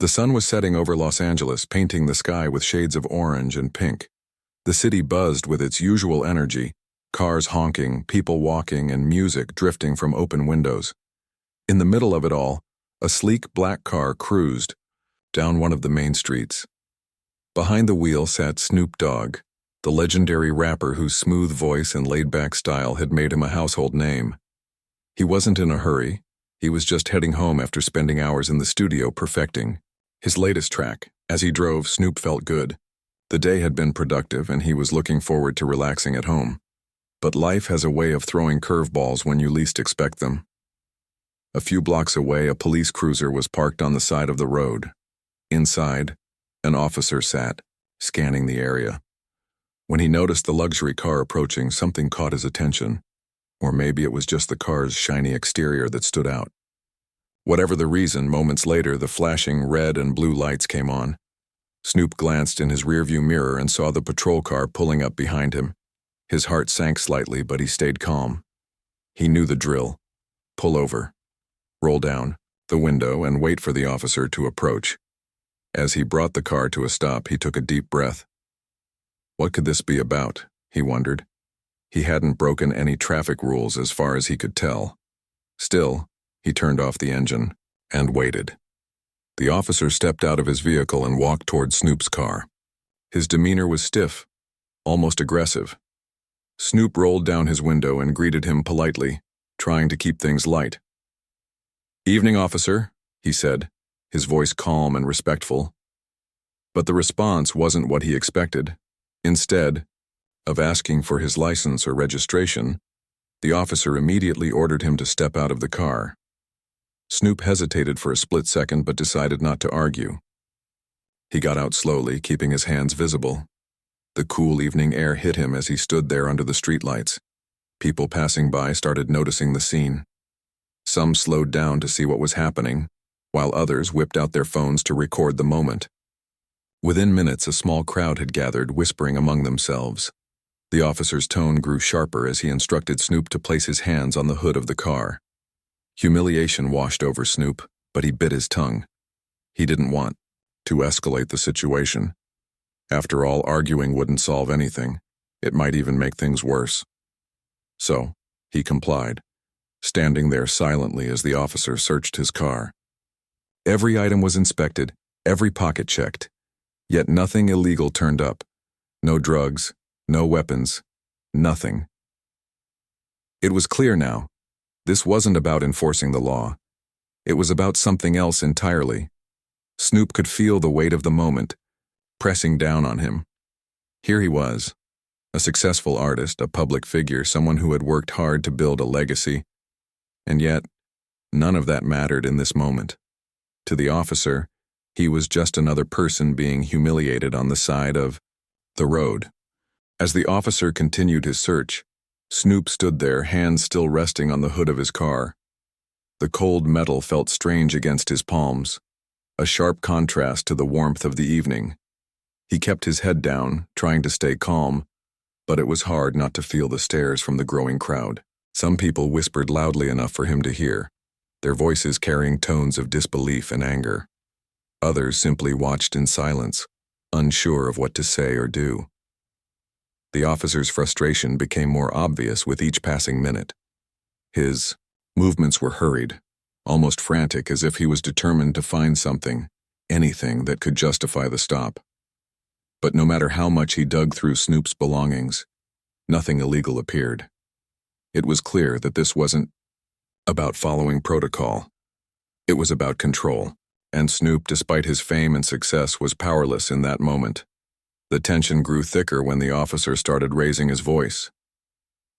The sun was setting over Los Angeles, painting the sky with shades of orange and pink. The city buzzed with its usual energy, cars honking, people walking, and music drifting from open windows. In the middle of it all, a sleek black car cruised down one of the main streets. Behind the wheel sat Snoop Dogg, the legendary rapper whose smooth voice and laid-back style had made him a household name. He wasn't in a hurry. He was just heading home after spending hours in the studio perfecting his latest track. As he drove, Snoop felt good. The day had been productive and he was looking forward to relaxing at home. But life has a way of throwing curveballs when you least expect them. A few blocks away, a police cruiser was parked on the side of the road. Inside, an officer sat, scanning the area. When he noticed the luxury car approaching, something caught his attention. Or maybe it was just the car's shiny exterior that stood out. Whatever the reason, moments later, the flashing red and blue lights came on. Snoop glanced in his rearview mirror and saw the patrol car pulling up behind him. His heart sank slightly, but he stayed calm. He knew the drill. Pull over, roll down the window, and wait for the officer to approach. As he brought the car to a stop, he took a deep breath. What could this be about, he wondered. He hadn't broken any traffic rules as far as he could tell. Still, he turned off the engine and waited. The officer stepped out of his vehicle and walked toward Snoop's car. His demeanor was stiff, almost aggressive. Snoop rolled down his window and greeted him politely, trying to keep things light. "Evening, officer," he said, his voice calm and respectful. But the response wasn't what he expected. Instead of asking for his license or registration, the officer immediately ordered him to step out of the car. Snoop hesitated for a split second but decided not to argue. He got out slowly, keeping his hands visible. The cool evening air hit him as he stood there under the streetlights. People passing by started noticing the scene. Some slowed down to see what was happening, while others whipped out their phones to record the moment. Within minutes, a small crowd had gathered, whispering among themselves. The officer's tone grew sharper as he instructed Snoop to place his hands on the hood of the car. Humiliation washed over Snoop, but he bit his tongue. He didn't want to escalate the situation. After all, arguing wouldn't solve anything. It might even make things worse. So, he complied, standing there silently as the officer searched his car. Every item was inspected, every pocket checked, yet nothing illegal turned up. No drugs, no weapons, nothing. It was clear now. This wasn't about enforcing the law. It was about something else entirely. Snoop could feel the weight of the moment, pressing down on him. Here he was, a successful artist, a public figure, someone who had worked hard to build a legacy. And yet, none of that mattered in this moment. To the officer, he was just another person being humiliated on the side of the road. As the officer continued his search, Snoop stood there, hands still resting on the hood of his car. The cold metal felt strange against his palms, a sharp contrast to the warmth of the evening. He kept his head down, trying to stay calm, but it was hard not to feel the stares from the growing crowd. Some people whispered loudly enough for him to hear, their voices carrying tones of disbelief and anger. Others simply watched in silence, unsure of what to say or do. The officer's frustration became more obvious with each passing minute. His movements were hurried, almost frantic, as if he was determined to find something, anything that could justify the stop. But no matter how much he dug through Snoop's belongings, nothing illegal appeared. It was clear that this wasn't about following protocol. It was about control, and Snoop, despite his fame and success, was powerless in that moment. The tension grew thicker when the officer started raising his voice.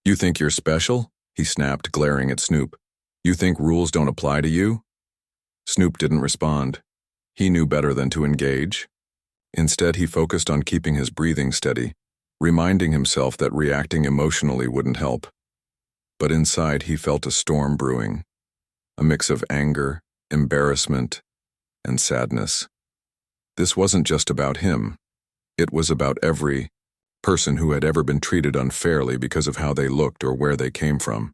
"You think you're special?" he snapped, glaring at Snoop. "You think rules don't apply to you?" Snoop didn't respond. He knew better than to engage. Instead, he focused on keeping his breathing steady, reminding himself that reacting emotionally wouldn't help. But inside, he felt a storm brewing, a mix of anger, embarrassment, and sadness. This wasn't just about him. It was about every person who had ever been treated unfairly because of how they looked or where they came from.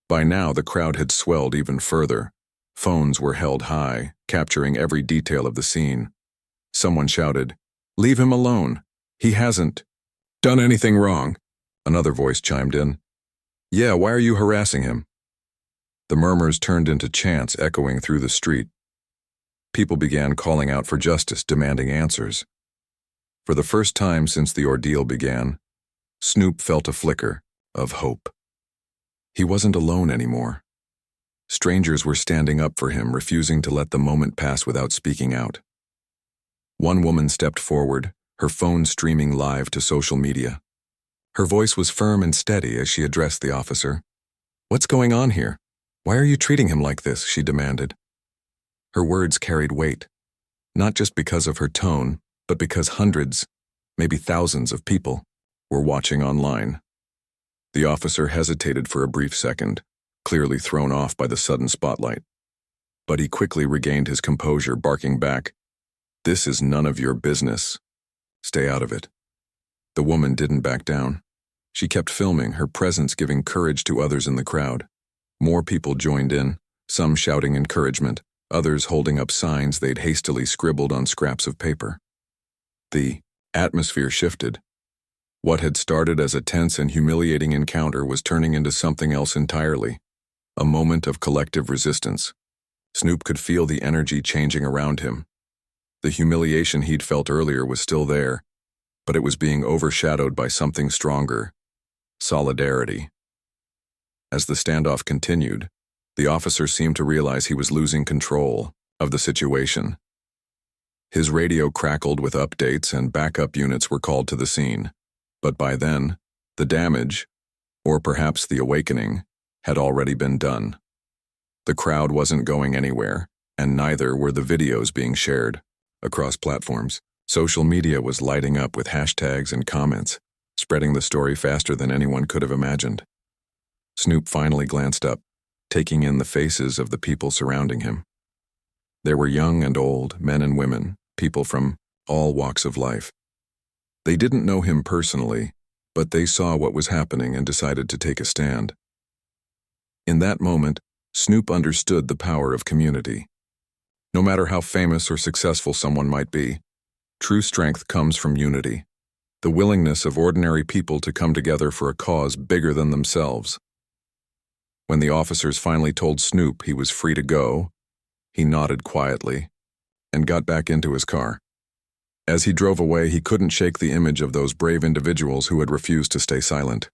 By now, the crowd had swelled even further, Phones were held high, capturing every detail of the scene. Someone shouted, "Leave him alone. He hasn't done anything wrong." Another voice chimed in, "Yeah, why are you harassing him?" The murmurs turned into chants echoing through the street. People began calling out for justice, demanding answers. For the first time since the ordeal began, Snoop felt a flicker of hope. He wasn't alone anymore. Strangers were standing up for him, refusing to let the moment pass without speaking out. One woman stepped forward, her phone streaming live to social media. Her voice was firm and steady as she addressed the officer. "What's going on here? Why are you treating him like this?" she demanded. Her words carried weight, not just because of her tone, but because hundreds, maybe thousands of people were watching online. The officer hesitated for a brief second, clearly thrown off by the sudden spotlight. But he quickly regained his composure, barking back, "This is none of your business. Stay out of it." The woman didn't back down. She kept filming, her presence giving courage to others in the crowd. More people joined in, some shouting encouragement, others holding up signs they'd hastily scribbled on scraps of paper. The atmosphere shifted. What had started as a tense and humiliating encounter was turning into something else entirely. A moment of collective resistance. Snoop could feel the energy changing around him. The humiliation he'd felt earlier was still there, but it was being overshadowed by something stronger: solidarity. As the standoff continued, the officer seemed to realize he was losing control of the situation. His radio crackled with updates and backup units were called to the scene. But by then, the damage, or perhaps the awakening, had already been done. The crowd wasn't going anywhere, and neither were the videos being shared across platforms. Social media was lighting up with hashtags and comments, spreading the story faster than anyone could have imagined. Snoop finally glanced up, taking in the faces of the people surrounding him. There were young and old, men and women, people from all walks of life. They didn't know him personally, but they saw what was happening and decided to take a stand. In that moment, Snoop understood the power of community. No matter how famous or successful someone might be, true strength comes from unity, the willingness of ordinary people to come together for a cause bigger than themselves. When the officers finally told Snoop he was free to go, he nodded quietly and got back into his car. As he drove away, he couldn't shake the image of those brave individuals who had refused to stay silent.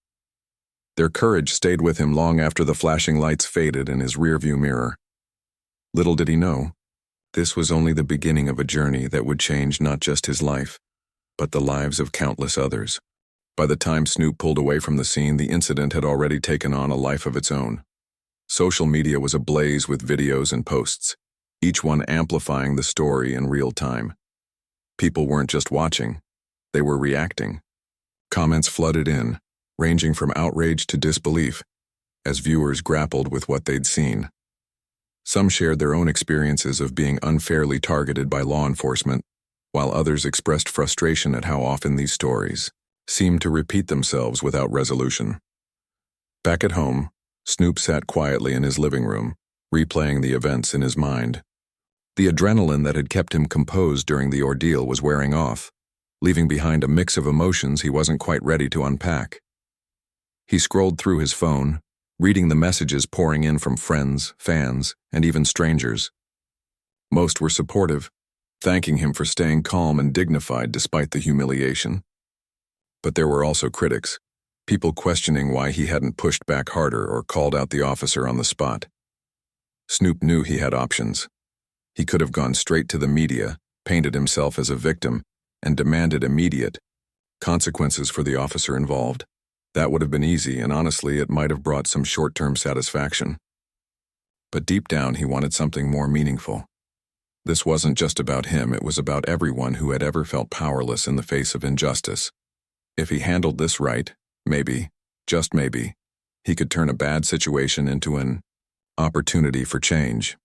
Their courage stayed with him long after the flashing lights faded in his rearview mirror. Little did he know, this was only the beginning of a journey that would change not just his life, but the lives of countless others. By the time Snoop pulled away from the scene, the incident had already taken on a life of its own. Social media was ablaze with videos and posts, each one amplifying the story in real time. People weren't just watching, they were reacting. Comments flooded in, ranging from outrage to disbelief, as viewers grappled with what they'd seen. Some shared their own experiences of being unfairly targeted by law enforcement, while others expressed frustration at how often these stories seemed to repeat themselves without resolution. Back at home, Snoop sat quietly in his living room, replaying the events in his mind. The adrenaline that had kept him composed during the ordeal was wearing off, leaving behind a mix of emotions he wasn't quite ready to unpack. He scrolled through his phone, reading the messages pouring in from friends, fans, and even strangers. Most were supportive, thanking him for staying calm and dignified despite the humiliation. But there were also critics, people questioning why he hadn't pushed back harder or called out the officer on the spot. Snoop knew he had options. He could have gone straight to the media, painted himself as a victim, and demanded immediate consequences for the officer involved. That would have been easy, and honestly, it might have brought some short-term satisfaction. But deep down, he wanted something more meaningful. This wasn't just about him, it was about everyone who had ever felt powerless in the face of injustice. If he handled this right, maybe, just maybe, he could turn a bad situation into an opportunity for change.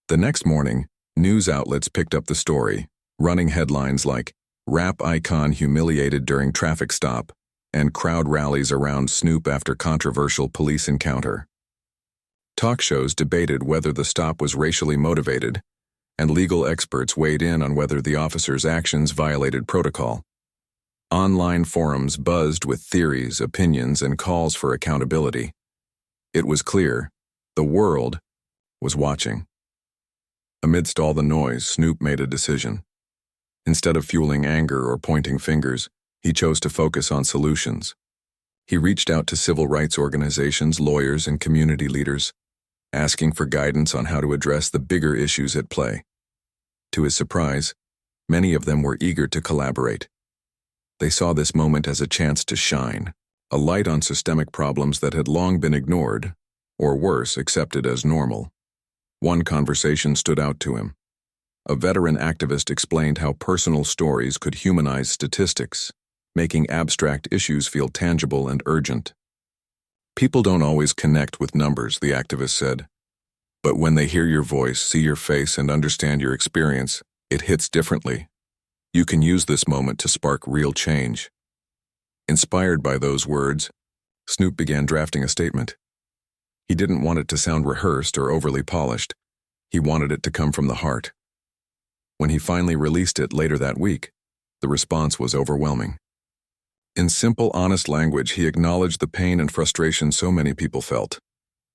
The next morning, news outlets picked up the story, running headlines like "Rap Icon Humiliated During Traffic Stop" and "Crowd Rallies Around Snoop After Controversial Police Encounter." Talk shows debated whether the stop was racially motivated, and legal experts weighed in on whether the officer's actions violated protocol. Online forums buzzed with theories, opinions, and calls for accountability. It was clear, the world was watching. Amidst all the noise, Snoop made a decision. Instead of fueling anger or pointing fingers, he chose to focus on solutions. He reached out to civil rights organizations, lawyers, and community leaders, asking for guidance on how to address the bigger issues at play. To his surprise, many of them were eager to collaborate. They saw this moment as a chance to shine, a light on systemic problems that had long been ignored, or worse, accepted as normal. One conversation stood out to him. A veteran activist explained how personal stories could humanize statistics, making abstract issues feel tangible and urgent. People don't always connect with numbers, the activist said. But when they hear your voice, see your face, and understand your experience, it hits differently. You can use this moment to spark real change. Inspired by those words, Snoop began drafting a statement. He didn't want it to sound rehearsed or overly polished. He wanted it to come from the heart. When he finally released it later that week, the response was overwhelming. In simple, honest language, he acknowledged the pain and frustration so many people felt,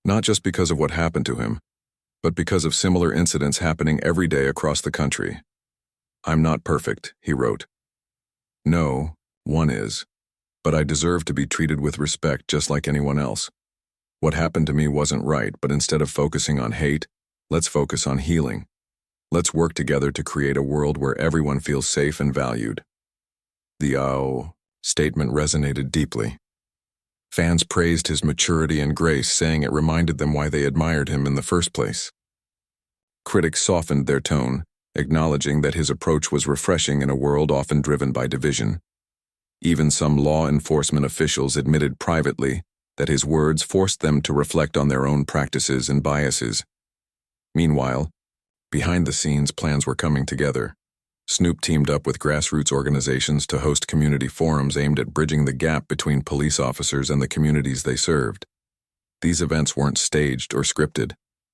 not just because of what happened to him, but because of similar incidents happening every day across the country. "I'm not perfect," he wrote. "No, one is. But I deserve to be treated with respect just like anyone else. What happened to me wasn't right, but instead of focusing on hate, let's focus on healing. Let's work together to create a world where everyone feels safe and valued." The statement resonated deeply. Fans praised his maturity and grace, saying it reminded them why they admired him in the first place. Critics softened their tone, acknowledging that his approach was refreshing in a world often driven by division. Even some law enforcement officials admitted privately that his words forced them to reflect on their own practices and biases. Meanwhile, behind the scenes, plans were coming together. Snoop teamed up with grassroots organizations to host community forums aimed at bridging the gap between police officers and the communities they served. These events weren't staged or scripted.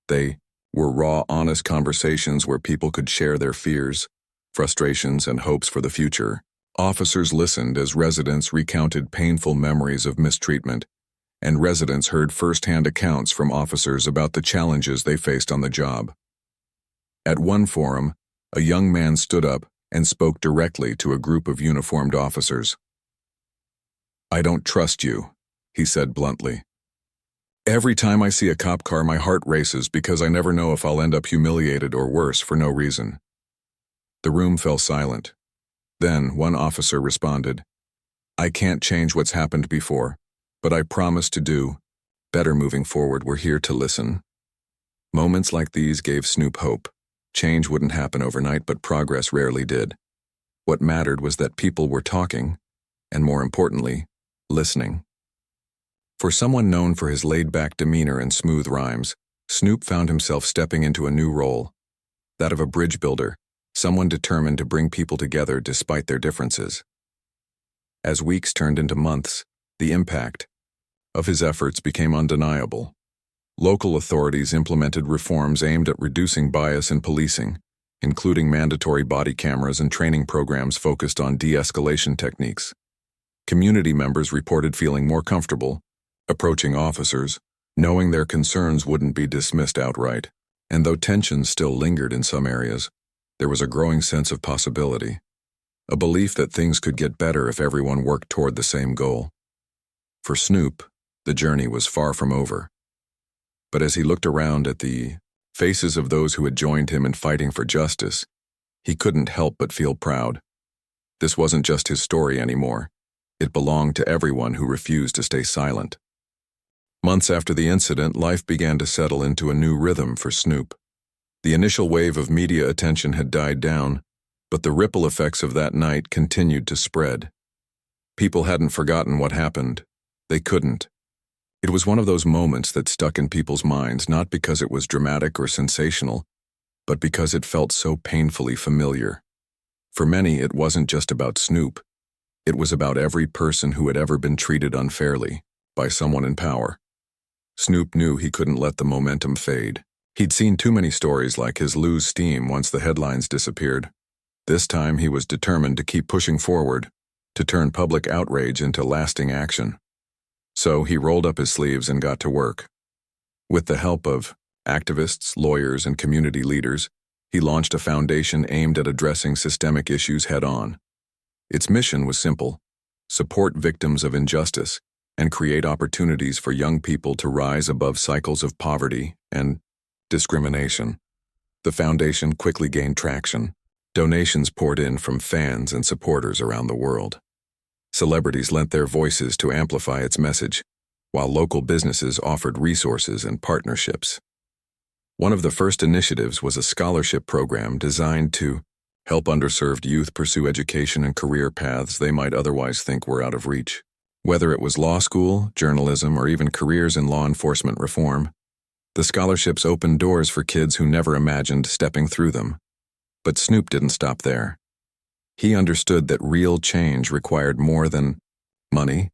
They were raw, honest conversations where people could share their fears, frustrations, and hopes for the future. Officers listened as residents recounted painful memories of mistreatment, and residents heard firsthand accounts from officers about the challenges they faced on the job. At one forum, a young man stood up and spoke directly to a group of uniformed officers. "I don't trust you," he said bluntly. "Every time I see a cop car, my heart races because I never know if I'll end up humiliated or worse for no reason." The room fell silent. Then one officer responded, "I can't change what's happened before, but I promise to do better moving forward. We're here to listen." Moments like these gave Snoop hope. Change wouldn't happen overnight, but progress rarely did. What mattered was that people were talking, and more importantly, listening. For someone known for his laid-back demeanor and smooth rhymes, Snoop found himself stepping into a new role, that of a bridge builder, someone determined to bring people together despite their differences. As weeks turned into months, the impact of his efforts became undeniable. Local authorities implemented reforms aimed at reducing bias in policing, including mandatory body cameras and training programs focused on de-escalation techniques. Community members reported feeling more comfortable approaching officers, knowing their concerns wouldn't be dismissed outright. And though tensions still lingered in some areas, there was a growing sense of possibility, a belief that things could get better if everyone worked toward the same goal. For Snoop, the journey was far from over. But as he looked around at the faces of those who had joined him in fighting for justice, he couldn't help but feel proud. This wasn't just his story anymore. It belonged to everyone who refused to stay silent. Months after the incident, life began to settle into a new rhythm for Snoop. The initial wave of media attention had died down, but the ripple effects of that night continued to spread. People hadn't forgotten what happened. They couldn't. It was one of those moments that stuck in people's minds, not because it was dramatic or sensational, but because it felt so painfully familiar. For many, it wasn't just about Snoop. It was about every person who had ever been treated unfairly by someone in power. Snoop knew he couldn't let the momentum fade. He'd seen too many stories like his lose steam once the headlines disappeared. This time he was determined to keep pushing forward, to turn public outrage into lasting action. So he rolled up his sleeves and got to work. With the help of activists, lawyers, and community leaders, he launched a foundation aimed at addressing systemic issues head-on. Its mission was simple: support victims of injustice and create opportunities for young people to rise above cycles of poverty and discrimination. The foundation quickly gained traction. Donations poured in from fans and supporters around the world. Celebrities lent their voices to amplify its message, while local businesses offered resources and partnerships. One of the first initiatives was a scholarship program designed to help underserved youth pursue education and career paths they might otherwise think were out of reach. Whether it was law school, journalism, or even careers in law enforcement reform, the scholarships opened doors for kids who never imagined stepping through them. But Snoop didn't stop there. He understood that real change required more than money.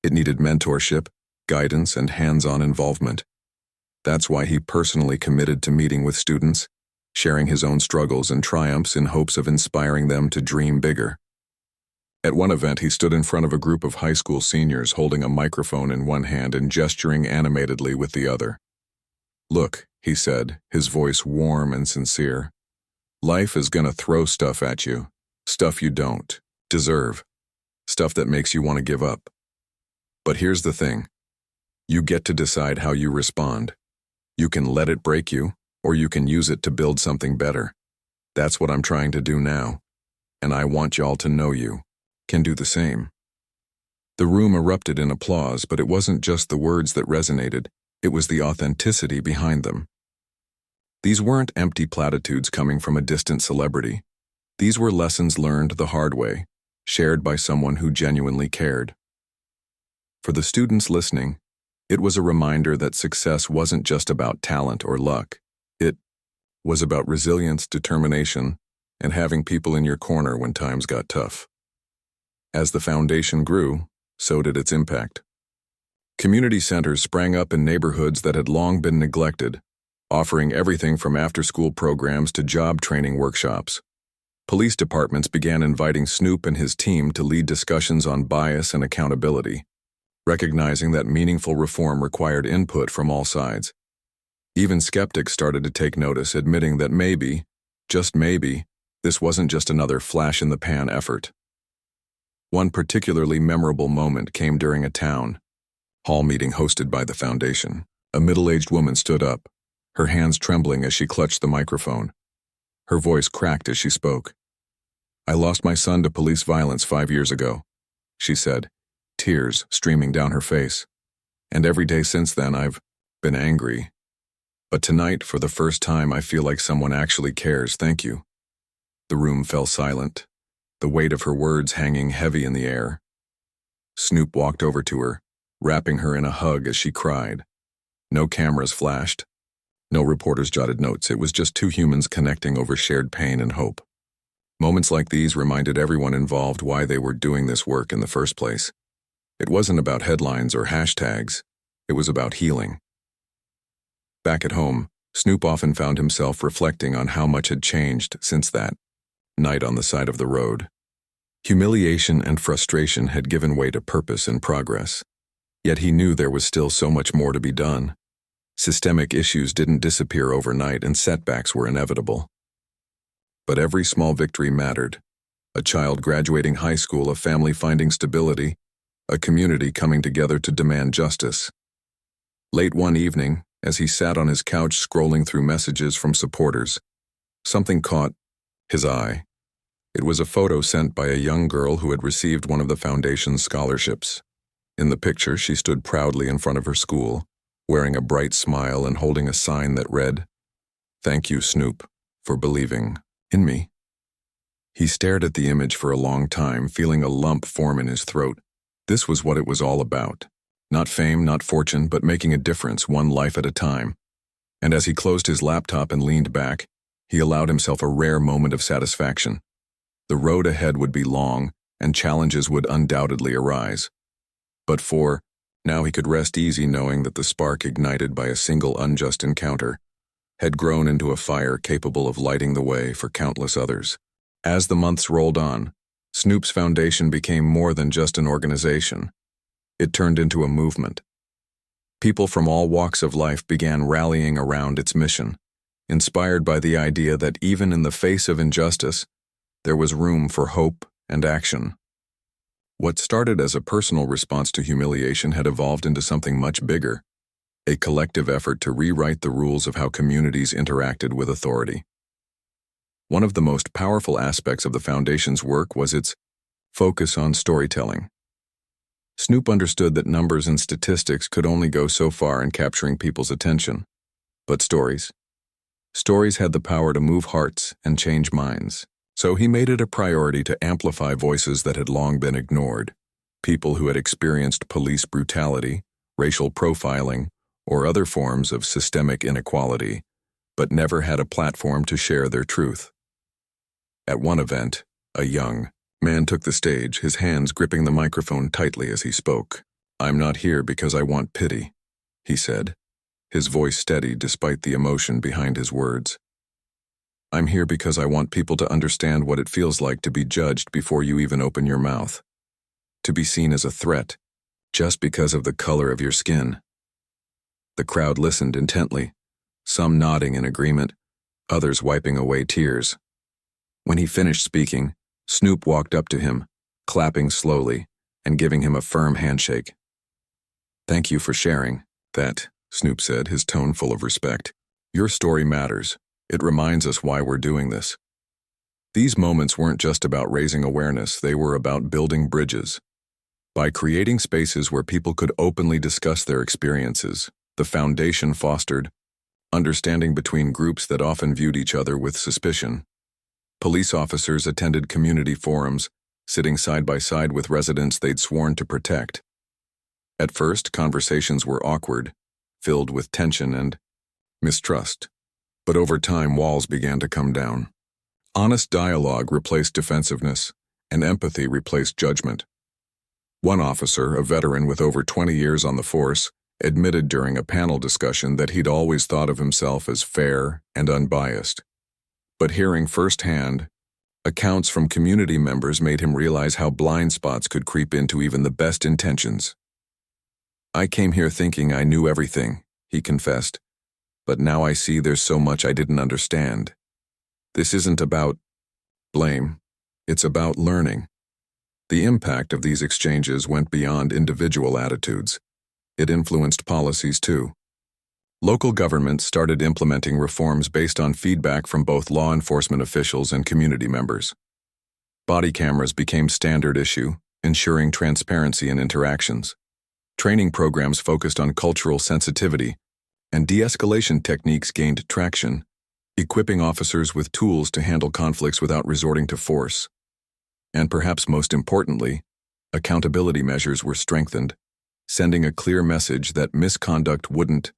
It needed mentorship, guidance, and hands-on involvement. That's why he personally committed to meeting with students, sharing his own struggles and triumphs in hopes of inspiring them to dream bigger. At one event, he stood in front of a group of high school seniors holding a microphone in one hand and gesturing animatedly with the other. "Look," he said, his voice warm and sincere. "Life is gonna throw stuff at you, stuff you don't deserve, stuff that makes you want to give up. But here's the thing. You get to decide how you respond. You can let it break you, or you can use it to build something better. That's what I'm trying to do now, and I want y'all to know you can do the same." The room erupted in applause, but it wasn't just the words that resonated, it was the authenticity behind them. These weren't empty platitudes coming from a distant celebrity. These were lessons learned the hard way, shared by someone who genuinely cared. For the students listening, it was a reminder that success wasn't just about talent or luck. It was about resilience, determination, and having people in your corner when times got tough. As the foundation grew, so did its impact. Community centers sprang up in neighborhoods that had long been neglected, offering everything from after-school programs to job training workshops. Police departments began inviting Snoop and his team to lead discussions on bias and accountability, recognizing that meaningful reform required input from all sides. Even skeptics started to take notice, admitting that maybe, just maybe, this wasn't just another flash-in-the-pan effort. One particularly memorable moment came during a town hall meeting hosted by the foundation. A middle-aged woman stood up, her hands trembling as she clutched the microphone. Her voice cracked as she spoke. "I lost my son to police violence 5 years ago," she said, tears streaming down her face. "And every day since then I've been angry. But tonight, for the first time, I feel like someone actually cares. Thank you." The room fell silent, the weight of her words hanging heavy in the air. Snoop walked over to her, wrapping her in a hug as she cried. No cameras flashed. No reporters jotted notes. It was just two humans connecting over shared pain and hope. Moments like these reminded everyone involved why they were doing this work in the first place. It wasn't about headlines or hashtags. It was about healing. Back at home, Snoop often found himself reflecting on how much had changed since that night on the side of the road. Humiliation and frustration had given way to purpose and progress. Yet he knew there was still so much more to be done. Systemic issues didn't disappear overnight, and setbacks were inevitable. But every small victory mattered. A child graduating high school, a family finding stability, a community coming together to demand justice. Late one evening, as he sat on his couch scrolling through messages from supporters, something caught his eye. It was a photo sent by a young girl who had received one of the foundation's scholarships. In the picture, she stood proudly in front of her school, wearing a bright smile and holding a sign that read, "Thank you, Snoop, for believing in me." He stared at the image for a long time, feeling a lump form in his throat. This was what it was all about. Not fame, not fortune, but making a difference, one life at a time. And as he closed his laptop and leaned back, he allowed himself a rare moment of satisfaction. The road ahead would be long, and challenges would undoubtedly arise. But for Now he could rest easy knowing that the spark ignited by a single unjust encounter had grown into a fire capable of lighting the way for countless others. As the months rolled on, Snoop's foundation became more than just an organization. It turned into a movement. People from all walks of life began rallying around its mission, inspired by the idea that even in the face of injustice, there was room for hope and action. What started as a personal response to humiliation had evolved into something much bigger, a collective effort to rewrite the rules of how communities interacted with authority. One of the most powerful aspects of the Foundation's work was its focus on storytelling. Snoop understood that numbers and statistics could only go so far in capturing people's attention. But stories had the power to move hearts and change minds. So he made it a priority to amplify voices that had long been ignored, people who had experienced police brutality, racial profiling, or other forms of systemic inequality, but never had a platform to share their truth. At one event, a young man took the stage, his hands gripping the microphone tightly as he spoke. "I'm not here because I want pity," he said, his voice steady despite the emotion behind his words. "I'm here because I want people to understand what it feels like to be judged before you even open your mouth, to be seen as a threat just because of the color of your skin." The crowd listened intently, some nodding in agreement, others wiping away tears. When he finished speaking, Snoop walked up to him, clapping slowly and giving him a firm handshake. "Thank you for sharing that," Snoop said, his tone full of respect. "Your story matters. It reminds us why we're doing this." These moments weren't just about raising awareness, they were about building bridges. By creating spaces where people could openly discuss their experiences, the Foundation fostered understanding between groups that often viewed each other with suspicion. Police officers attended community forums, sitting side by side with residents they'd sworn to protect. At first, conversations were awkward, filled with tension and mistrust. But over time, walls began to come down. Honest dialogue replaced defensiveness, and empathy replaced judgment. One officer, a veteran with over 20 years on the force, admitted during a panel discussion that he'd always thought of himself as fair and unbiased. But hearing firsthand accounts from community members made him realize how blind spots could creep into even the best intentions. "I came here thinking I knew everything," he confessed. "But now I see there's so much I didn't understand. This isn't about blame, it's about learning." The impact of these exchanges went beyond individual attitudes. It influenced policies too. Local governments started implementing reforms based on feedback from both law enforcement officials and community members. Body cameras became standard issue, ensuring transparency in interactions. Training programs focused on cultural sensitivity, and de-escalation techniques gained traction, equipping officers with tools to handle conflicts without resorting to force. And perhaps most importantly, accountability measures were strengthened, sending a clear message that misconduct wouldn't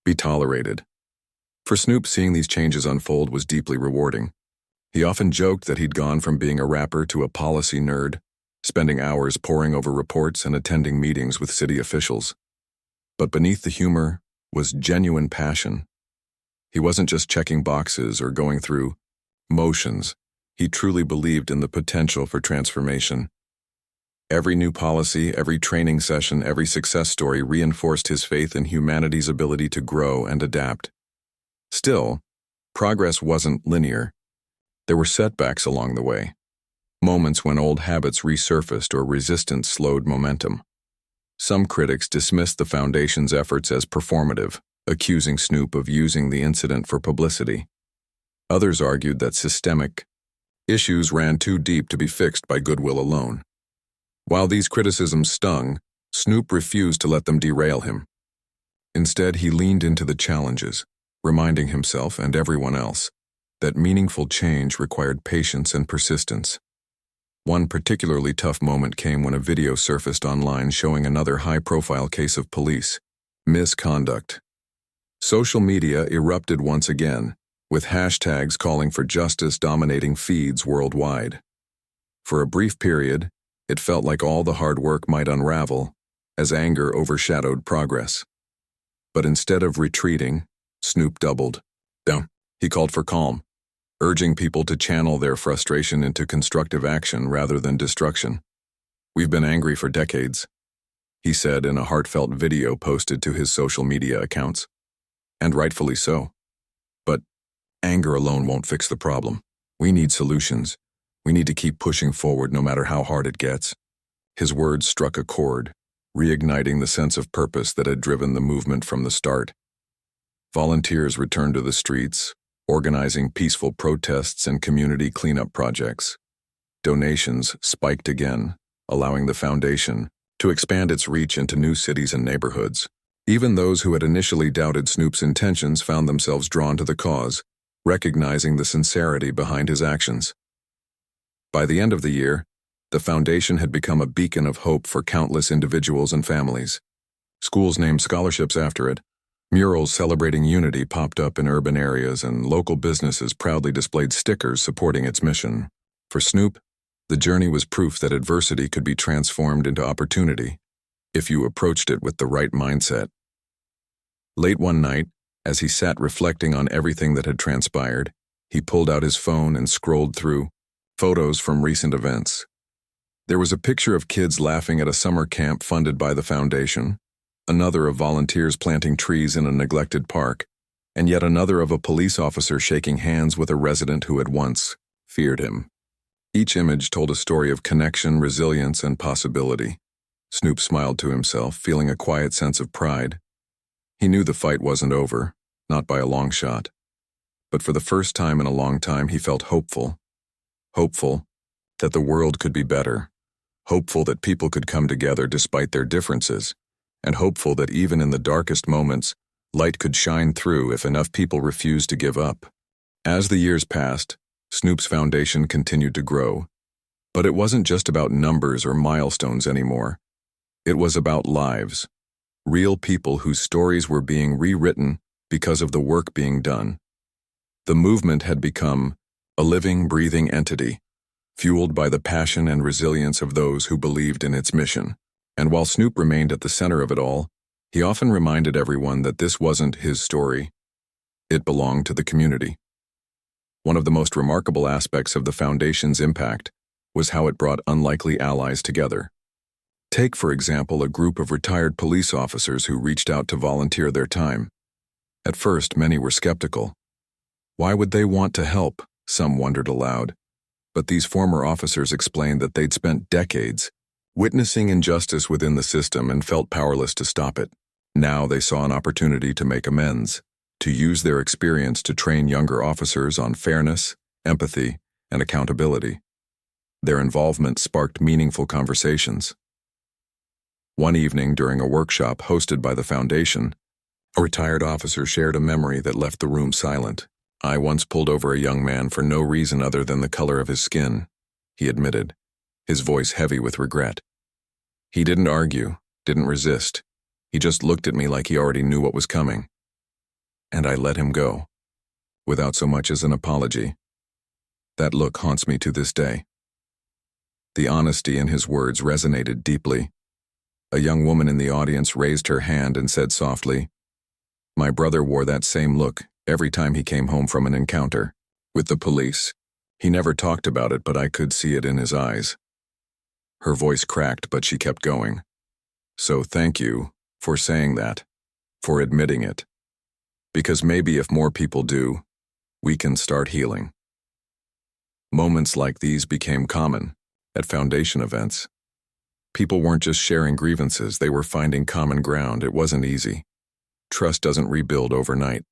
be tolerated. For Snoop, seeing these changes unfold was deeply rewarding. He often joked that he'd gone from being a rapper to a policy nerd, spending hours poring over reports and attending meetings with city officials. But beneath the humor was genuine passion. He wasn't just checking boxes or going through motions. He truly believed in the potential for transformation. Every new policy, every training session, every success story reinforced his faith in humanity's ability to grow and adapt. Still, progress wasn't linear. There were setbacks along the way, moments when old habits resurfaced or resistance slowed momentum. Some critics dismissed the Foundation's efforts as performative, accusing Snoop of using the incident for publicity. Others argued that systemic issues ran too deep to be fixed by goodwill alone. While these criticisms stung, Snoop refused to let them derail him. Instead, he leaned into the challenges, reminding himself and everyone else that meaningful change required patience and persistence. One particularly tough moment came when a video surfaced online showing another high-profile case of police misconduct. Social media erupted once again, with hashtags calling for justice dominating feeds worldwide. For a brief period, it felt like all the hard work might unravel, as anger overshadowed progress. But instead of retreating, Snoop doubled down. He called for calm, urging people to channel their frustration into constructive action rather than destruction. "We've been angry for decades," he said in a heartfelt video posted to his social media accounts. "And rightfully so. But anger alone won't fix the problem. We need solutions. We need to keep pushing forward no matter how hard it gets." His words struck a chord, reigniting the sense of purpose that had driven the movement from the start. Volunteers returned to the streets, organizing peaceful protests and community cleanup projects. Donations spiked again, allowing the foundation to expand its reach into new cities and neighborhoods. Even those who had initially doubted Snoop's intentions found themselves drawn to the cause, recognizing the sincerity behind his actions. By the end of the year, the foundation had become a beacon of hope for countless individuals and families. Schools named scholarships after it. Murals celebrating unity popped up in urban areas, and local businesses proudly displayed stickers supporting its mission. For Snoop, the journey was proof that adversity could be transformed into opportunity if you approached it with the right mindset. Late one night, as he sat reflecting on everything that had transpired, he pulled out his phone and scrolled through photos from recent events. There was a picture of kids laughing at a summer camp funded by the foundation, another of volunteers planting trees in a neglected park, and yet another of a police officer shaking hands with a resident who had once feared him. Each image told a story of connection, resilience, and possibility. Snoop smiled to himself, feeling a quiet sense of pride. He knew the fight wasn't over, not by a long shot. But for the first time in a long time, he felt hopeful. Hopeful that the world could be better. Hopeful that people could come together despite their differences. And hopeful that even in the darkest moments, light could shine through if enough people refused to give up. As the years passed, Snoop's foundation continued to grow. But it wasn't just about numbers or milestones anymore. It was about lives. Real people whose stories were being rewritten because of the work being done. The movement had become a living, breathing entity, fueled by the passion and resilience of those who believed in its mission. And while Snoop remained at the center of it all, he often reminded everyone that this wasn't his story. It belonged to the community. One of the most remarkable aspects of the foundation's impact was how it brought unlikely allies together. Take, for example, a group of retired police officers who reached out to volunteer their time. At first, many were skeptical. Why would they want to help? Some wondered aloud. But these former officers explained that they'd spent decades witnessing injustice within the system and felt powerless to stop it. Now they saw an opportunity to make amends, to use their experience to train younger officers on fairness, empathy, and accountability. Their involvement sparked meaningful conversations. One evening during a workshop hosted by the foundation, a retired officer shared a memory that left the room silent. "I once pulled over a young man for no reason other than the color of his skin," he admitted, his voice heavy with regret. "He didn't argue, didn't resist. He just looked at me like he already knew what was coming. And I let him go, without so much as an apology. That look haunts me to this day." The honesty in his words resonated deeply. A young woman in the audience raised her hand and said softly, "My brother wore that same look every time he came home from an encounter with the police. He never talked about it, but I could see it in his eyes." Her voice cracked, but she kept going. "So thank you for saying that, for admitting it. Because maybe if more people do, we can start healing." Moments like these became common at foundation events. People weren't just sharing grievances, they were finding common ground. It wasn't easy. Trust doesn't rebuild overnight.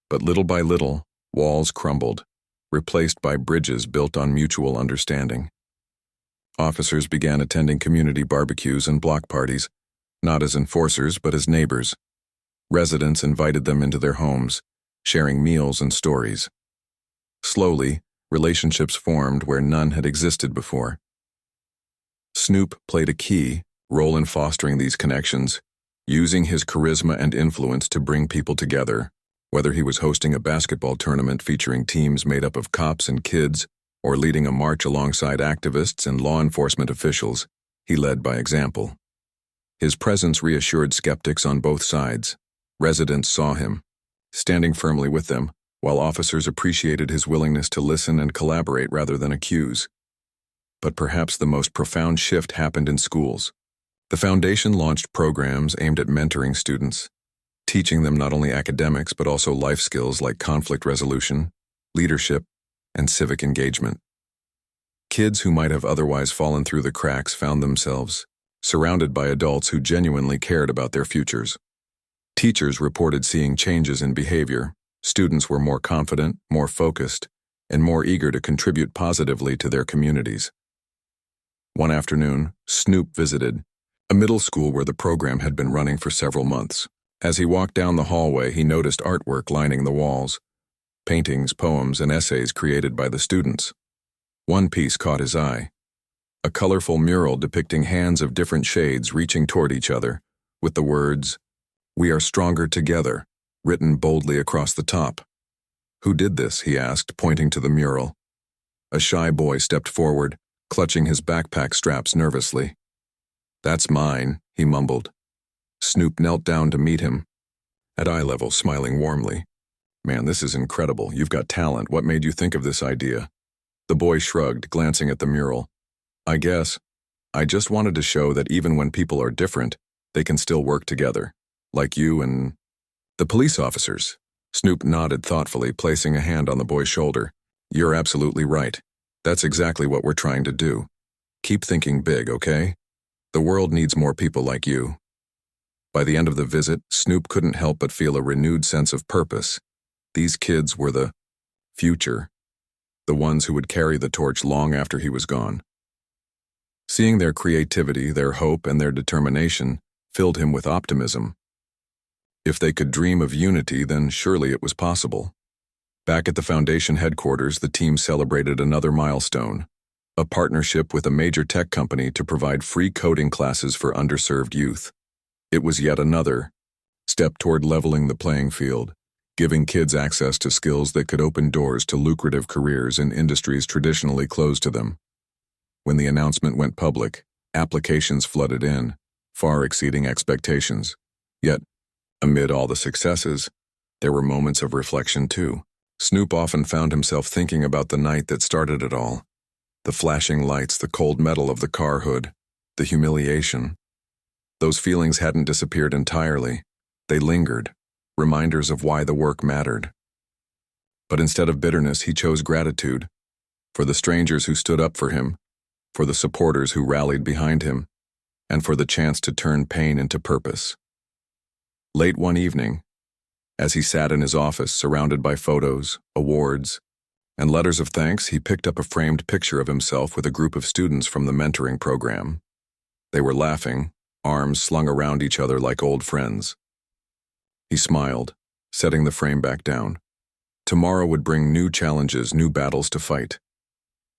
But little by little, walls crumbled, replaced by bridges built on mutual understanding. Officers began attending community barbecues and block parties, not as enforcers but as neighbors. Residents invited them into their homes, sharing meals and stories. Slowly, relationships formed where none had existed before. Snoop played a key role in fostering these connections, using his charisma and influence to bring people together, whether he was hosting a basketball tournament featuring teams made up of cops and kids, or leading a march alongside activists and law enforcement officials. He led by example. His presence reassured skeptics on both sides. Residents saw him, standing firmly with them, while officers appreciated his willingness to listen and collaborate rather than accuse. But perhaps the most profound shift happened in schools. The foundation launched programs aimed at mentoring students, teaching them not only academics but also life skills like conflict resolution, leadership, and civic engagement. Kids who might have otherwise fallen through the cracks found themselves surrounded by adults who genuinely cared about their futures. Teachers reported seeing changes in behavior. Students were more confident, more focused, and more eager to contribute positively to their communities. One afternoon, Snoop visited a middle school where the program had been running for several months. As he walked down the hallway, he noticed artwork lining the walls, paintings, poems, and essays created by the students. One piece caught his eye, a colorful mural depicting hands of different shades reaching toward each other, with the words, "We are stronger together," written boldly across the top. "Who did this?" he asked, pointing to the mural. A shy boy stepped forward, clutching his backpack straps nervously. "That's mine," he mumbled. Snoop knelt down to meet him, at eye level, smiling warmly. "Man, this is incredible. You've got talent. What made you think of this idea?" The boy shrugged, glancing at the mural. I just wanted to show that even when people are different, they can still work together, like you and the police officers." Snoop nodded thoughtfully, placing a hand on the boy's shoulder. "You're absolutely right. That's exactly what we're trying to do. Keep thinking big, okay? The world needs more people like you." By the end of the visit, Snoop couldn't help but feel a renewed sense of purpose. These kids were the future, the ones who would carry the torch long after he was gone. Seeing their creativity, their hope, and their determination filled him with optimism. If they could dream of unity, then surely it was possible. Back at the foundation headquarters, the team celebrated another milestone, a partnership with a major tech company to provide free coding classes for underserved youth. It was yet another step toward leveling the playing field, giving kids access to skills that could open doors to lucrative careers in industries traditionally closed to them. When the announcement went public, applications flooded in, far exceeding expectations. Yet, amid all the successes, there were moments of reflection too. Snoop often found himself thinking about the night that started it all. The flashing lights, the cold metal of the car hood, the humiliation. Those feelings hadn't disappeared entirely. They lingered, reminders of why the work mattered. But instead of bitterness, he chose gratitude, for the strangers who stood up for him, for the supporters who rallied behind him, and for the chance to turn pain into purpose. Late one evening, as he sat in his office surrounded by photos, awards, and letters of thanks, he picked up a framed picture of himself with a group of students from the mentoring program. They were laughing, arms slung around each other like old friends. He smiled, setting the frame back down. Tomorrow would bring new challenges, new battles to fight.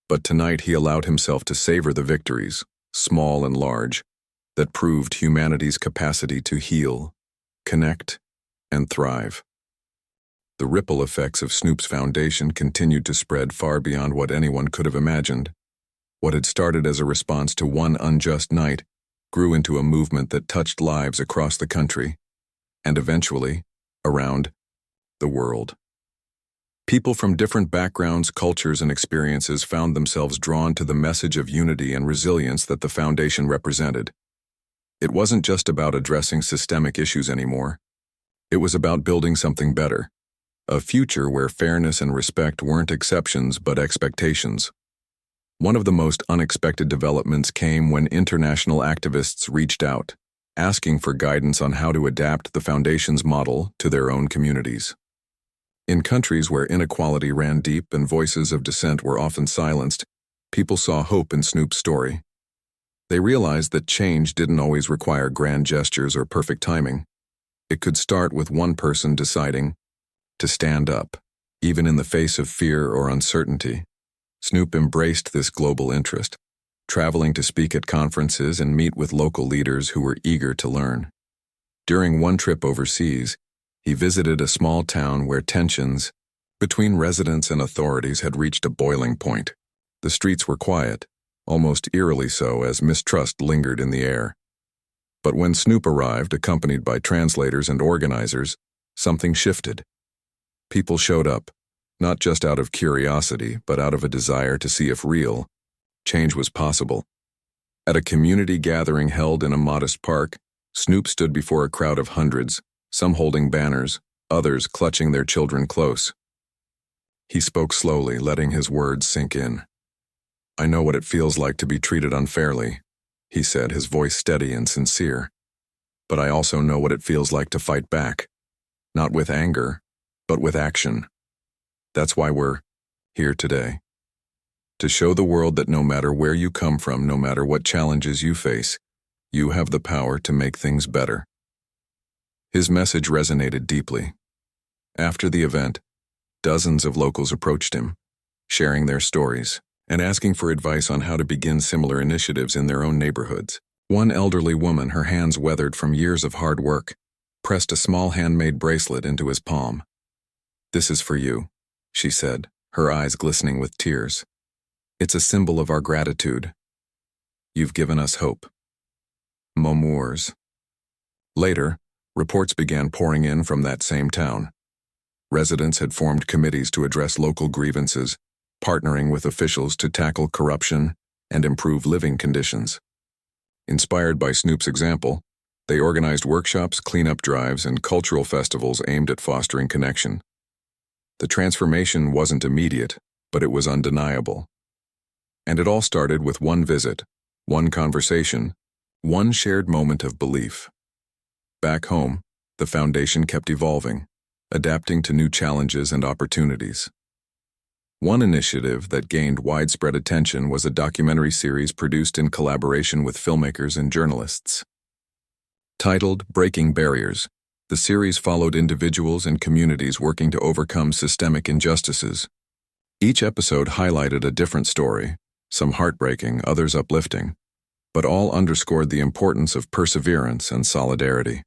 But tonight he allowed himself to savor the victories, small and large, that proved humanity's capacity to heal, connect, and thrive. The ripple effects of Snoop's foundation continued to spread far beyond what anyone could have imagined. What had started as a response to one unjust night grew into a movement that touched lives across the country, and eventually, around the world. People from different backgrounds, cultures, and experiences found themselves drawn to the message of unity and resilience that the foundation represented. It wasn't just about addressing systemic issues anymore. It was about building something better, a future where fairness and respect weren't exceptions but expectations. One of the most unexpected developments came when international activists reached out, asking for guidance on how to adapt the foundation's model to their own communities. In countries where inequality ran deep and voices of dissent were often silenced, people saw hope in Snoop's story. They realized that change didn't always require grand gestures or perfect timing. It could start with one person deciding to stand up, even in the face of fear or uncertainty. Snoop embraced this global interest, traveling to speak at conferences and meet with local leaders who were eager to learn. During one trip overseas, he visited a small town where tensions between residents and authorities had reached a boiling point. The streets were quiet, almost eerily so, as mistrust lingered in the air. But when Snoop arrived, accompanied by translators and organizers, something shifted. People showed up, not just out of curiosity, but out of a desire to see if real change was possible. At a community gathering held in a modest park, Snoop stood before a crowd of hundreds, some holding banners, others clutching their children close. He spoke slowly, letting his words sink in. "I know what it feels like to be treated unfairly," he said, his voice steady and sincere. "But I also know what it feels like to fight back, not with anger, but with action. That's why we're here today. To show the world that no matter where you come from, no matter what challenges you face, you have the power to make things better." His message resonated deeply. After the event, dozens of locals approached him, sharing their stories and asking for advice on how to begin similar initiatives in their own neighborhoods. One elderly woman, her hands weathered from years of hard work, pressed a small handmade bracelet into his palm. "This is for you," she said, her eyes glistening with tears. "It's a symbol of our gratitude. You've given us hope." Momours. Later, reports began pouring in from that same town. Residents had formed committees to address local grievances, partnering with officials to tackle corruption and improve living conditions. Inspired by Snoop's example, they organized workshops, cleanup drives, and cultural festivals aimed at fostering connection. The transformation wasn't immediate, but it was undeniable. And it all started with one visit, one conversation, one shared moment of belief. Back home, the foundation kept evolving, adapting to new challenges and opportunities. One initiative that gained widespread attention was a documentary series produced in collaboration with filmmakers and journalists. Titled Breaking Barriers, the series followed individuals and communities working to overcome systemic injustices. Each episode highlighted a different story, some heartbreaking, others uplifting, but all underscored the importance of perseverance and solidarity.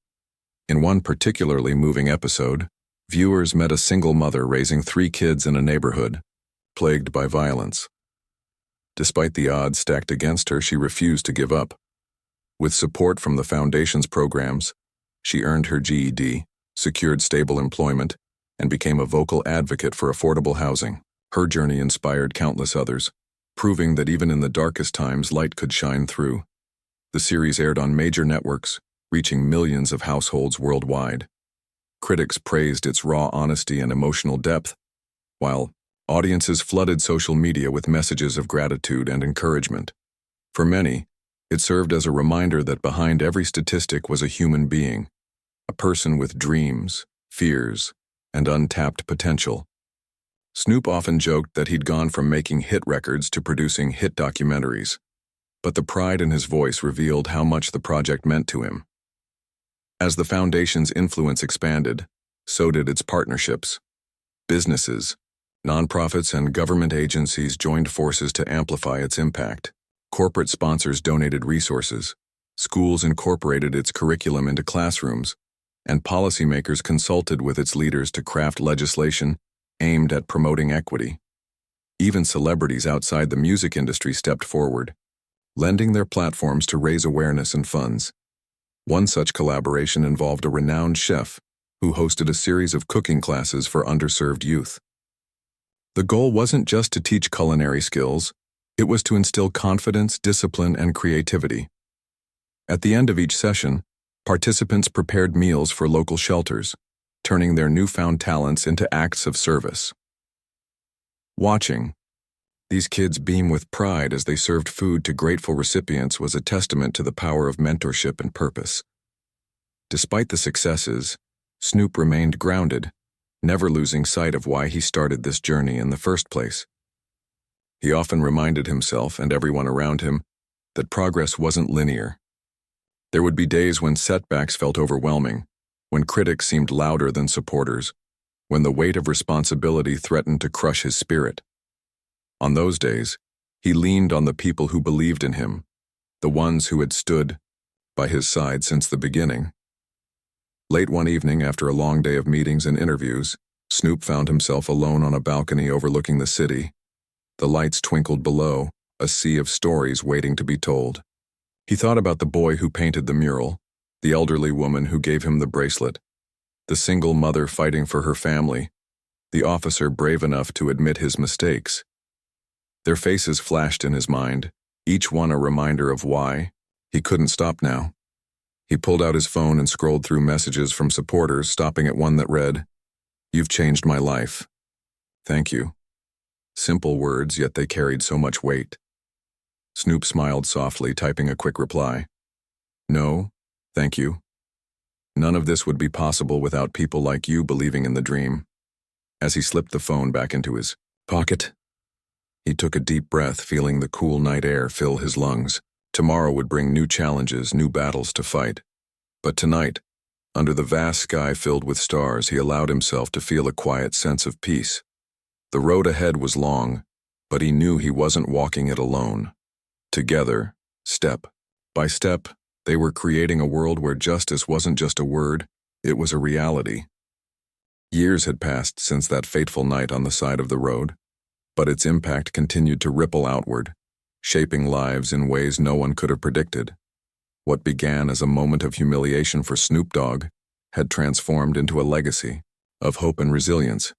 In one particularly moving episode, viewers met a single mother raising 3 kids in a neighborhood plagued by violence. Despite the odds stacked against her, she refused to give up. With support from the foundation's programs, she earned her GED, secured stable employment, and became a vocal advocate for affordable housing. Her journey inspired countless others, proving that even in the darkest times, light could shine through. The series aired on major networks, reaching millions of households worldwide. Critics praised its raw honesty and emotional depth, while audiences flooded social media with messages of gratitude and encouragement. For many, it served as a reminder that behind every statistic was a human being, a person with dreams, fears, and untapped potential. Snoop often joked that he'd gone from making hit records to producing hit documentaries, but the pride in his voice revealed how much the project meant to him. As the foundation's influence expanded, so did its partnerships. Businesses, nonprofits, and government agencies joined forces to amplify its impact. Corporate sponsors donated resources, schools incorporated its curriculum into classrooms, and policymakers consulted with its leaders to craft legislation aimed at promoting equity. Even celebrities outside the music industry stepped forward, lending their platforms to raise awareness and funds. One such collaboration involved a renowned chef who hosted a series of cooking classes for underserved youth. The goal wasn't just to teach culinary skills, it was to instill confidence, discipline, and creativity. At the end of each session, participants prepared meals for local shelters, turning their newfound talents into acts of service. Watching these kids beam with pride as they served food to grateful recipients was a testament to the power of mentorship and purpose. Despite the successes, Snoop remained grounded, never losing sight of why he started this journey in the first place. He often reminded himself and everyone around him that progress wasn't linear. There would be days when setbacks felt overwhelming, when critics seemed louder than supporters, when the weight of responsibility threatened to crush his spirit. On those days, he leaned on the people who believed in him, the ones who had stood by his side since the beginning. Late one evening, after a long day of meetings and interviews, Snoop found himself alone on a balcony overlooking the city. The lights twinkled below, a sea of stories waiting to be told. He thought about the boy who painted the mural, The elderly woman who gave him the bracelet, the single mother fighting for her family, the officer brave enough to admit his mistakes. Their faces flashed in his mind, each one a reminder of why he couldn't stop now. He pulled out his phone and scrolled through messages from supporters, stopping at one that read, "You've changed my life. Thank you." Simple words, yet they carried so much weight. Snoop smiled softly, typing a quick reply. "No, thank you. None of this would be possible without people like you believing in the dream." As he slipped the phone back into his pocket, he took a deep breath, feeling the cool night air fill his lungs. Tomorrow would bring new challenges, new battles to fight. But tonight, under the vast sky filled with stars, he allowed himself to feel a quiet sense of peace. The road ahead was long, but he knew he wasn't walking it alone. Together, step by step, they were creating a world where justice wasn't just a word, it was a reality. Years had passed since that fateful night on the side of the road, but its impact continued to ripple outward, shaping lives in ways no one could have predicted. What began as a moment of humiliation for Snoop Dogg had transformed into a legacy of hope and resilience,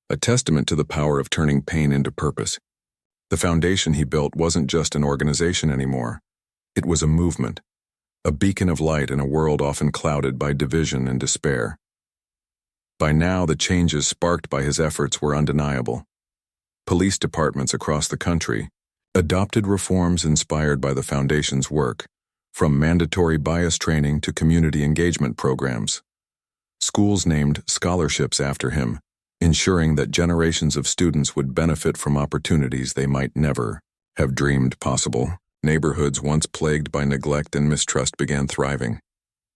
a testament to the power of turning pain into purpose. The foundation he built wasn't just an organization anymore. It was a movement, a beacon of light in a world often clouded by division and despair. By now, the changes sparked by his efforts were undeniable. Police departments across the country adopted reforms inspired by the Foundation's work, from mandatory bias training to community engagement programs. Schools named scholarships after him, ensuring that generations of students would benefit from opportunities they might never have dreamed possible. Neighborhoods once plagued by neglect and mistrust began thriving,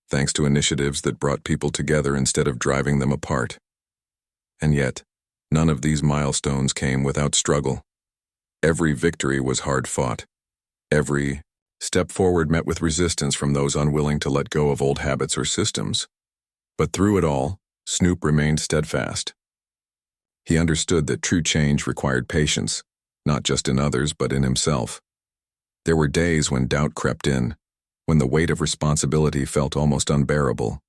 thanks to initiatives that brought people together instead of driving them apart. And yet, none of these milestones came without struggle. Every victory was hard-fought. Every step forward met with resistance from those unwilling to let go of old habits or systems. But through it all, Snoop remained steadfast. He understood that true change required patience, not just in others but in himself. There were days when doubt crept in, when the weight of responsibility felt almost unbearable.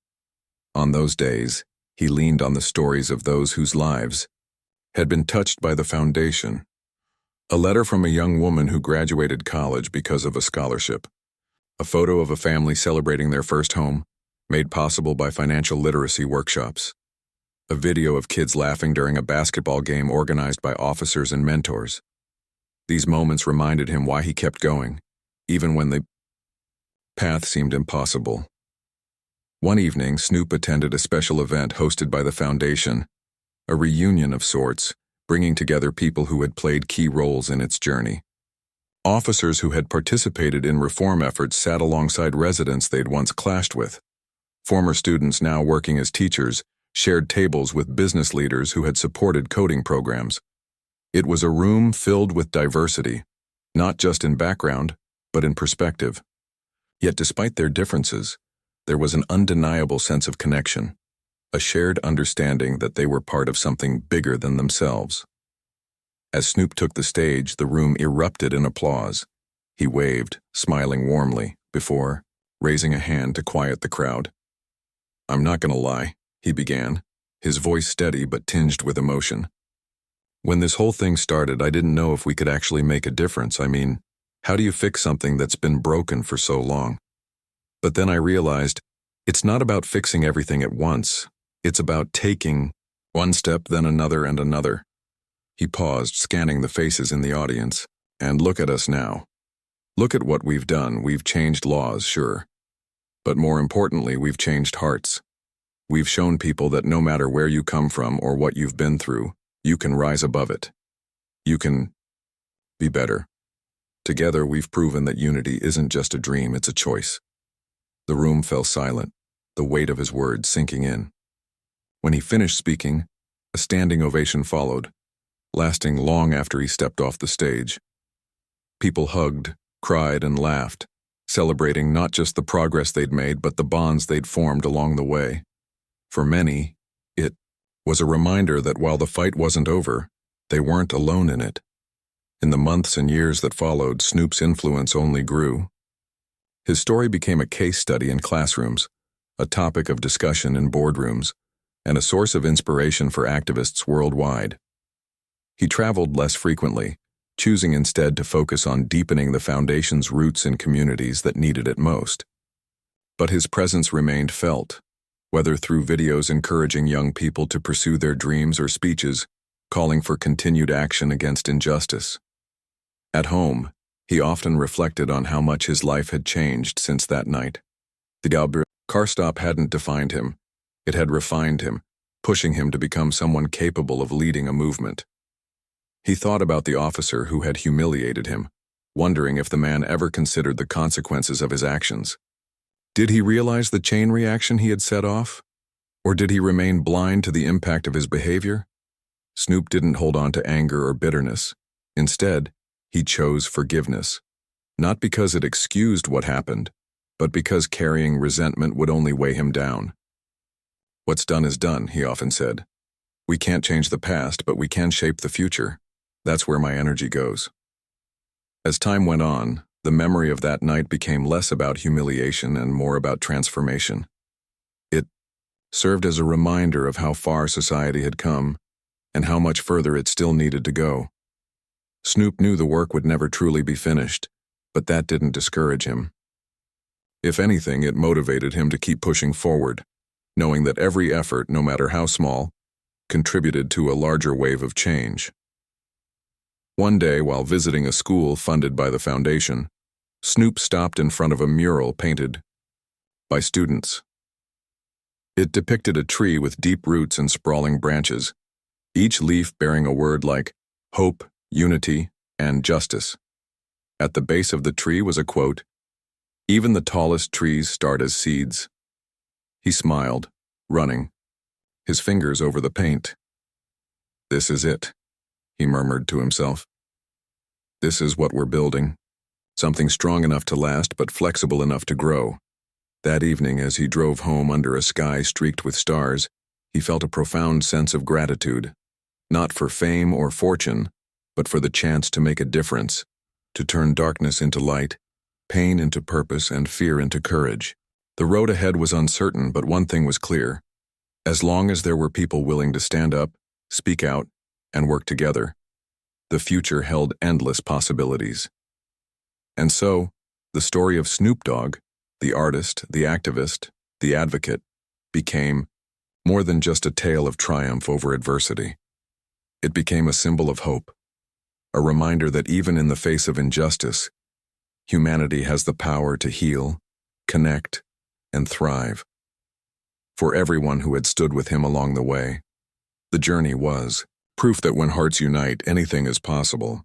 On those days, he leaned on the stories of those whose lives had been touched by the Foundation. A letter from a young woman who graduated college because of a scholarship. A photo of a family celebrating their first home, made possible by financial literacy workshops. A video of kids laughing during a basketball game organized by officers and mentors. These moments reminded him why he kept going, even when the path seemed impossible. One evening, Snoop attended a special event hosted by the Foundation, a reunion of sorts, bringing together people who had played key roles in its journey. Officers who had participated in reform efforts sat alongside residents they'd once clashed with. Former students now working as teachers shared tables with business leaders who had supported coding programs. It was a room filled with diversity, not just in background, but in perspective. Yet despite their differences, there was an undeniable sense of connection, a shared understanding that they were part of something bigger than themselves. As Snoop took the stage, the room erupted in applause. He waved, smiling warmly, before raising a hand to quiet the crowd. "I'm not gonna lie," he began, his voice steady but tinged with emotion. "When this whole thing started, I didn't know if we could actually make a difference. I mean, how do you fix something that's been broken for so long? But then I realized, it's not about fixing everything at once. It's about taking one step, then another and another." He paused, scanning the faces in the audience. "And look at us now. Look at what we've done. We've changed laws, sure. But more importantly, we've changed hearts. We've shown people that no matter where you come from or what you've been through, you can rise above it. You can be better. Together, we've proven that unity isn't just a dream, it's a choice." The room fell silent, the weight of his words sinking in. When he finished speaking, a standing ovation followed, lasting long after he stepped off the stage. People hugged, cried, and laughed, celebrating not just the progress they'd made but the bonds they'd formed along the way. For many, it was a reminder that while the fight wasn't over, they weren't alone in it. In the months and years that followed, Snoop's influence only grew. His story became a case study in classrooms, a topic of discussion in boardrooms, and a source of inspiration for activists worldwide. He traveled less frequently, choosing instead to focus on deepening the foundation's roots in communities that needed it most. But his presence remained felt, whether through videos encouraging young people to pursue their dreams or speeches calling for continued action against injustice. At home, he often reflected on how much his life had changed since that night. The car stop hadn't defined him, it had refined him, pushing him to become someone capable of leading a movement. He thought about the officer who had humiliated him, wondering if the man ever considered the consequences of his actions. Did he realize the chain reaction he had set off? Or did he remain blind to the impact of his behavior? Snoop didn't hold on to anger or bitterness. Instead, he chose forgiveness. Not because it excused what happened, but because carrying resentment would only weigh him down. "What's done is done," he often said. "We can't change the past, but we can shape the future. That's where my energy goes." As time went on, the memory of that night became less about humiliation and more about transformation. It served as a reminder of how far society had come and how much further it still needed to go. Snoop knew the work would never truly be finished, but that didn't discourage him. If anything, it motivated him to keep pushing forward, knowing that every effort, no matter how small, contributed to a larger wave of change. One day, while visiting a school funded by the foundation, Snoop stopped in front of a mural painted by students. It depicted a tree with deep roots and sprawling branches, each leaf bearing a word like hope, unity, and justice. At the base of the tree was a quote, "Even the tallest trees start as seeds." He smiled, running, his fingers over the paint. "This is it," he murmured to himself. "This is what we're building. Something strong enough to last, but flexible enough to grow." That evening, as he drove home under a sky streaked with stars, he felt a profound sense of gratitude. Not for fame or fortune, but for the chance to make a difference, to turn darkness into light, pain into purpose, and fear into courage. The road ahead was uncertain, but one thing was clear. As long as there were people willing to stand up, speak out, and work together, the future held endless possibilities. And so, the story of Snoop Dogg, the artist, the activist, the advocate, became more than just a tale of triumph over adversity. It became a symbol of hope, a reminder that even in the face of injustice, humanity has the power to heal, connect, and thrive. For everyone who had stood with him along the way, the journey was proof that when hearts unite, anything is possible.